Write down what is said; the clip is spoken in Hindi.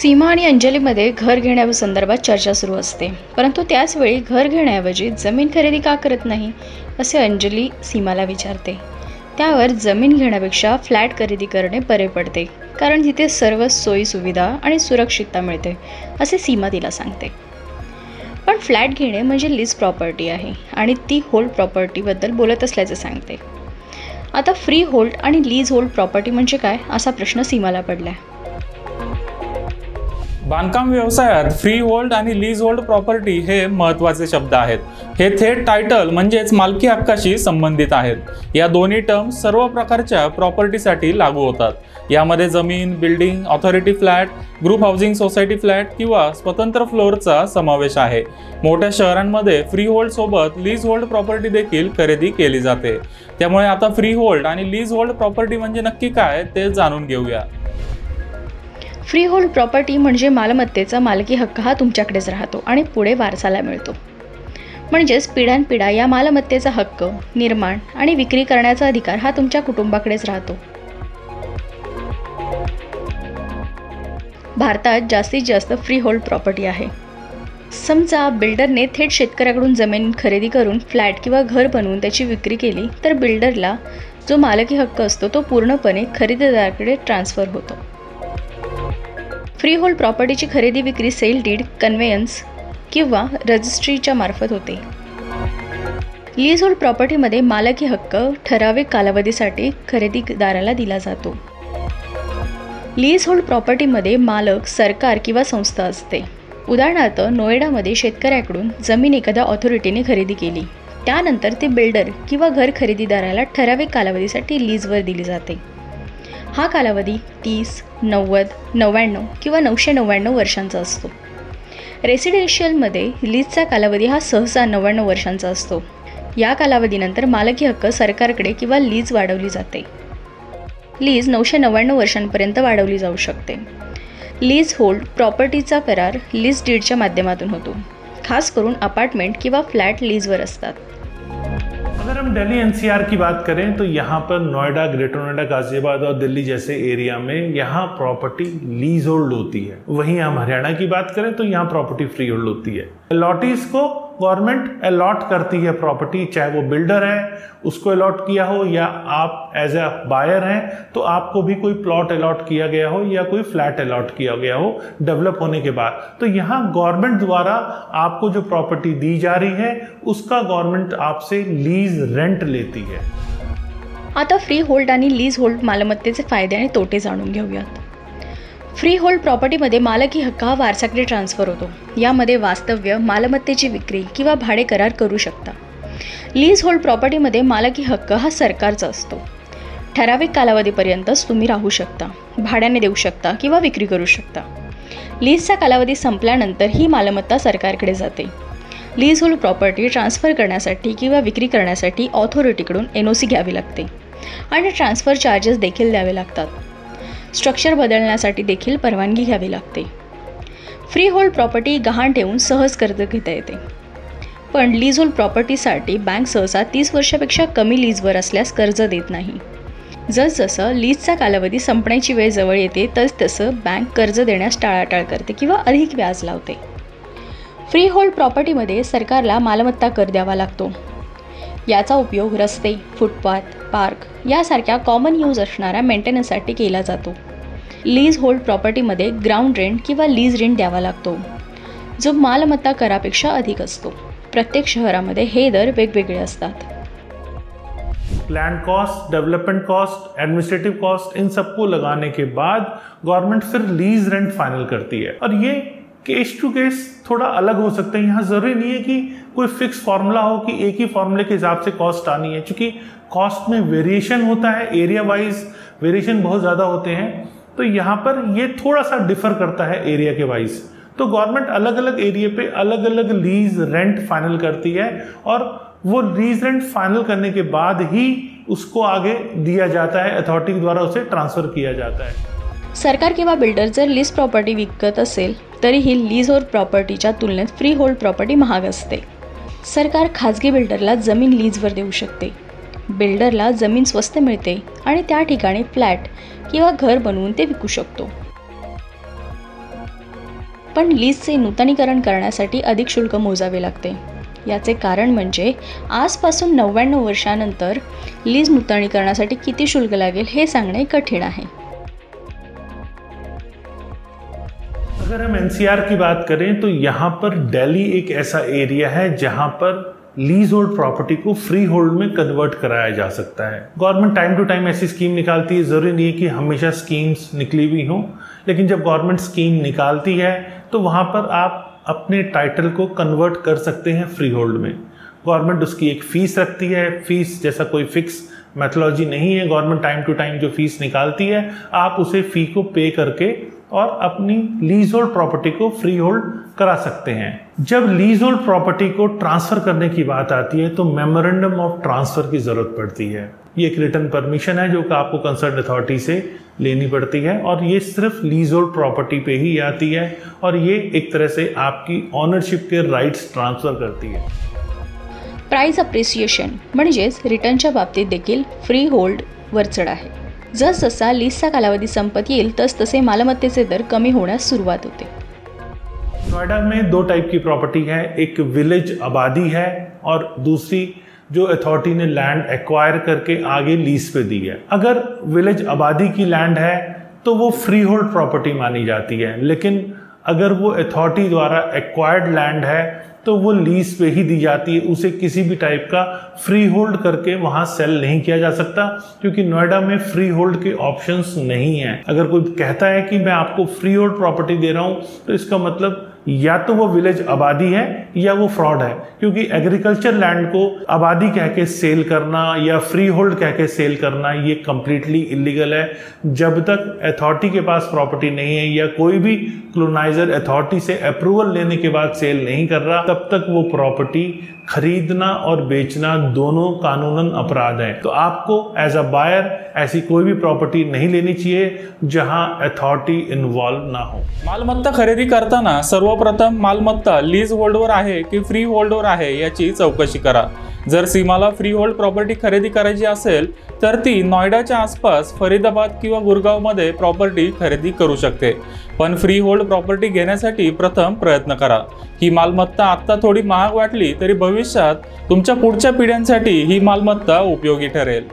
सीमा आणि अंजलीमध्ये घर घेण्यासंदर्भात चर्चा सुरू असते, परंतु त्याचवेळी घर घेण्याऐवजी जमीन खरेदी का करत नाही असे अंजली सीमाला विचारते. त्यावर जमीन घेण्यापेक्षा फ्लॅट खरेदी करणे बरे पडते, कारण तिथे सर्व सोयी सुविधा आणि सुरक्षितता मिळते असे सीमा तिला सांगते. पण फ्लॅट घेणे म्हणजे लीज प्रॉपर्टी आहे आणि ती होल्ड प्रॉपर्टीबद्दल बोलत असल्याचे सांगते. आता फ्री होल्ड आणि लीज होल्ड प्रॉपर्टी म्हणजे काय असा प्रश्न सीमाला पडला. बांधकाम व्यवसायात फ्री होल्ड आणि लीज होल्ड प्रॉपर्टी हे महत्त्वाचे शब्द आहेत. हे थेट टायटल म्हणजेच मालकी हक्काशी संबंधित आहेत. या दोन्ही टर्म सर्व प्रकारच्या प्रॉपर्टीसाठी लागू होतात. यामध्ये जमीन, building, authority flat, group housing society flat किंवा स्वतंत्र फ्लोअरचा समावेश आहे. मोठ्या शहरांमध्ये फ्री होल्ड सोबत लीज होल्ड प्रॉपर्टी देखील खरेदी केली जाते. त्यामुळे आता फ्री होल्ड आणि लीज होल्ड प्रॉपर्टी म्हणजे नक्की काय ते जाणून घेऊया. फ्री होल्ड प्रॉपर्टी म्हणजे मालमत्तेचा मालकी हक्क हा तुमच्याकडेच राहतो आणि पुढे वारसाला मिळतो. म्हणजेच पिढ्यानपिढ्या या मालमत्तेचा हक्क, निर्माण आणि विक्री करण्याचा अधिकार हा तुमच्या कुटुंबाकडेच राहतो. भारतात जास्तीत जास्त फ्री होल्ड प्रॉपर्टी आहे. समजा बिल्डरने थेट शेतकऱ्याकडून जमीन खरेदी करून फ्लॅट किंवा घर बनवून त्याची विक्री केली, तर बिल्डरला जो मालकी हक्क असतो तो पूर्णपणे खरेदीदाराकडे ट्रान्सफर होतो. फ्री होल्ड प्रॉपर्टीची खरेदी विक्री सेल डीड, कन्व्हेयन्स किंवा रजिस्ट्रीच्या मार्फत होते. लीज होल्ड प्रॉपर्टीमध्ये मालकी हक्क ठराविक कालावधीसाठी खरेदीदाराला दिला जातो. लीज होल्ड प्रॉपर्टीमध्ये मालक सरकार किंवा संस्था असते. उदाहरणार्थ नोएडामध्ये शेतकऱ्याकडून जमीन एखाद्या ऑथॉरिटीने खरेदी केली, त्यानंतर ती बिल्डर किंवा घर खरेदीदाराला ठराविक कालावधीसाठी लीजवर दिली जाते. हा कालावधी 30, 90, 99 किंवा 999 वर्षांचा असतो. रेसिडेन्शियलमध्ये लीजचा कालावधी हा सहसा 99 वर्षांचा असतो. या कालावधीनंतर मालकी हक्क सरकारकडे किंवा लीज वाढवली जाते. लीज 999 वर्षांपर्यंत वाढवली जाऊ शकते. लीज होल्ड प्रॉपर्टीचा करार लीज डीडच्या माध्यमातून होतो. खास करून अपार्टमेंट किंवा फ्लॅट लीजवर असतात. अगर हम दिल्ली एनसीआर की बात करें तो यहाँ पर नोएडा, ग्रेटर नोएडा, गाजियाबाद और दिल्ली जैसे एरिया में यहाँ प्रॉपर्टी लीज होल्ड होती है. वहीं हम हरियाणा की बात करें तो यहाँ प्रॉपर्टी फ्री होल्ड होती है. अलॉटीज को गवर्नमेंट अलॉट करती है प्रॉपर्टी, चाहे वो बिल्डर है उसको अलॉट किया हो या आप एज ए बायर हैं तो आपको भी कोई प्लॉट अलॉट किया गया हो या कोई फ्लैट अलॉट किया गया हो डेवलप होने के बाद, तो यहाँ गवर्नमेंट द्वारा आपको जो प्रॉपर्टी दी जा रही है उसका गवर्नमेंट आपसे लीज रेंट लेती है. आता फ्री होल्ड आणि लीज होल्ड मालमत्तेचे फायदे आणि तोटे जाणून घेऊयात. फ्री होल्ड प्रॉपर्टीमध्ये मालकी हक्क हा वारसाकडे ट्रान्सफर होतो. यामध्ये वास्तव्य, मालमत्तेची विक्री किंवा भाडे करार करू शकता. लीज होल्ड प्रॉपर्टीमध्ये मालकी हक्क हा सरकारचा असतो. ठराविक कालावधीपर्यंतच तुम्ही राहू शकता, भाड्याने देऊ शकता किंवा विक्री करू शकता. लीजचा कालावधी संपल्यानंतर ही मालमत्ता सरकारकडे जाते. लीज होल्ड प्रॉपर्टी ट्रान्सफर करण्यासाठी किंवा विक्री करण्यासाठी ऑथॉरिटीकडून NOC घ्यावी लागते आणि ट्रान्सफर चार्जेस देखील द्यावे लागतात. स्ट्रक्चर बदलण्यासाठी देखील परवानगी घ्यावी लागते. फ्री होल्ड प्रॉपर्टी गहाण ठेवून सहज कर्ज घेता येते. पण लीज होल्ड प्रॉपर्टीसाठी बँक सहसा 30 वर्षापेक्षा कमी लीजवर असल्यास कर्ज देत नाही. जसजसं लीजचा कालावधी संपण्याची वेळ जवळ येते तसतसं बँक कर्ज देण्यास टाळाटाळ करते किंवा अधिक व्याज लावते. फ्री होल्ड प्रॉपर्टीमध्ये सरकारला मालमत्ता कर द्यावा लागतो. याचा उपयोग रस्ते, फुटपाथ, पार्क यासारख्या कॉमन यूज असणाऱ्या मेंटेनन्ससाठी केला जातो. लीज होल्ड प्रॉपर्टीमध्ये ग्राउंड रेंट किंवा लीज रेंट द्यावा लागतो, जो मालमत्ता करापेक्षा अधिक असतो. प्रत्येक शहरामध्ये हे दर वेगवेगळे असतात. Land cost, development cost, administrative cost, इन सबको लगाने के बाद गवर्नमेंट फिर लीज रेंट फाइनल करती है और ये केस टू केस थोड़ा अलग हो सकता है. यहाँ ज़रूरी नहीं है कि कोई फिक्स फार्मूला हो कि एक ही फार्मूले के हिसाब से कॉस्ट आनी है, क्योंकि कॉस्ट में वेरिएशन होता है, एरिया वाइज वेरिएशन बहुत ज़्यादा होते हैं. तो यहाँ पर ये थोड़ा सा डिफर करता है एरिया के वाइज. तो गवर्नमेंट अलग अलग एरिया पे अलग अलग लीज रेंट फाइनल करती है और वो लीज रेंट फाइनल करने के बाद ही उसको आगे दिया जाता है, अथॉरिटी द्वारा उसे ट्रांसफ़र किया जाता है. सरकार किंवा बिल्डर जर लीज प्रॉपर्टी विकत असेल तरीही लीज होल्ड प्रॉपर्टीच्या तुलनेत फ्री होल्ड प्रॉपर्टी महाग असते. सरकार खाजगी बिल्डरला जमीन लीजवर देऊ शकते. बिल्डरला जमीन स्वस्त मिळते आणि त्या ठिकाणी फ्लॅट किंवा घर बनवून ते विकू शकतो. पण लीजचे नूतनीकरण करण्यासाठी अधिक शुल्क मोजावे लागते। याचे कारण म्हणजे आजपासून 99 वर्षानंतर लीज नूतनीकरणासाठी किती शुल्क लागेल हे सांगणे कठीण आहे। अगर हम एनसीआर की बात करें तो यहाँ पर दिल्ली एक ऐसा एरिया है जहाँ पर लीज होल्ड प्रॉपर्टी को फ्री होल्ड में कन्वर्ट कराया जा सकता है। गवर्नमेंट टाइम टू टाइम ऐसी स्कीम निकालती है, ज़रूरी नहीं है कि हमेशा स्कीम्स निकली हुई हों, लेकिन जब गवर्नमेंट स्कीम निकालती है तो वहाँ पर आप अपने टाइटल को कन्वर्ट कर सकते हैं फ्री होल्ड में। गवर्नमेंट उसकी एक फ़ीस रखती है, फीस जैसा कोई फिक्स मेथोलॉजी नहीं है, गवर्नमेंट टाइम टू टाइम जो फीस निकालती है आप उसे फ़ी को पे करके और अपनी लीज होल्ड प्रॉपर्टी को फ्री होल्ड करा सकते हैं। जब लीज होल्ड प्रॉपर्टी को ट्रांसफ़र करने की बात आती है तो मेमोरेंडम ऑफ ट्रांसफ़र की ज़रूरत पड़ती है। ये एक रिटन परमिशन है जो कि आपको कंसर्न अथॉरिटी से लेनी पड़ती है और ये सिर्फ लीज होल्ड प्रॉपर्टी पे ही आती है और ये एक तरह से आपकी ऑनरशिप के राइट्स ट्रांसफ़र करती है। प्राइस अप्रिसिएशन म्हणजेच रिटर्नच्या बाबतीत देखील फ्री होल्ड वर चढ आहे। जसजसा लीजचा कालावधी संपत येईल तसतसे मालमत्तेचे दर कमी होण्यास सुरुवात होते। नोएडा में दो टाइप की प्रॉपर्टी है, एक विलेज आबादी है और दूसरी जो अथॉरिटी ने लैंड एक्वायर करके आगे लीज पे दी है। अगर विलेज आबादी की लैंड है तो वो फ्री होल्ड प्रॉपर्टी मानी जाती है, लेकिन अगर वो अथॉरिटी द्वारा एक्वायर्ड लैंड है तो वो लीज पे ही दी जाती है, उसे किसी भी टाइप का फ्री होल्ड करके वहाँ सेल नहीं किया जा सकता क्योंकि नोएडा में फ्री होल्ड के ऑप्शंस नहीं हैं। अगर कोई कहता है कि मैं आपको फ्री होल्ड प्रॉपर्टी दे रहा हूँ तो इसका मतलब या तो वो विलेज आबादी है या वो फ्रॉड है, क्योंकि एग्रीकल्चर लैंड को आबादी कह के सेल करना या फ्री होल्ड कह के सेल करना ये कम्प्लीटली इलीगल है। जब तक अथॉरिटी के पास प्रॉपर्टी नहीं है या कोई भी कॉलोनाइजर अथॉरिटी से अप्रूवल लेने के बाद सेल नहीं कर रहा तब तक वो प्रॉपर्टी खरीदना और बेचना दोनों कानूनन अपराध है। तो आपको एज अ बायर ऐसी कोई भी प्रॉपर्टी नहीं लेनी चाहिए जहां अथॉरिटी इन्वॉल्व ना हो। मालमत्ता खरेदी करताना सर्वप्रथम मालमत्ता लीज होल्डवर आहे की फ्री होल्डवर आहे याची चौकशी करा। जर सीमाला फ्री होल्ड प्रॉपर्टी खरेदी करायची असेल तर ती नोएडाच्या आसपास फरीदाबाद किंवा गुरगावमध्ये प्रॉपर्टी खरेदी करू शकते, पण फ्री होल्ड प्रॉपर्टी घेण्यासाठी प्रथम प्रयत्न करा। ही मालमत्ता आता थोडी महाग वाटली तरी भविष्यात तुमच्या पुढच्या पिढ्यांसाठी ही मालमत्ता उपयोगी ठरेल।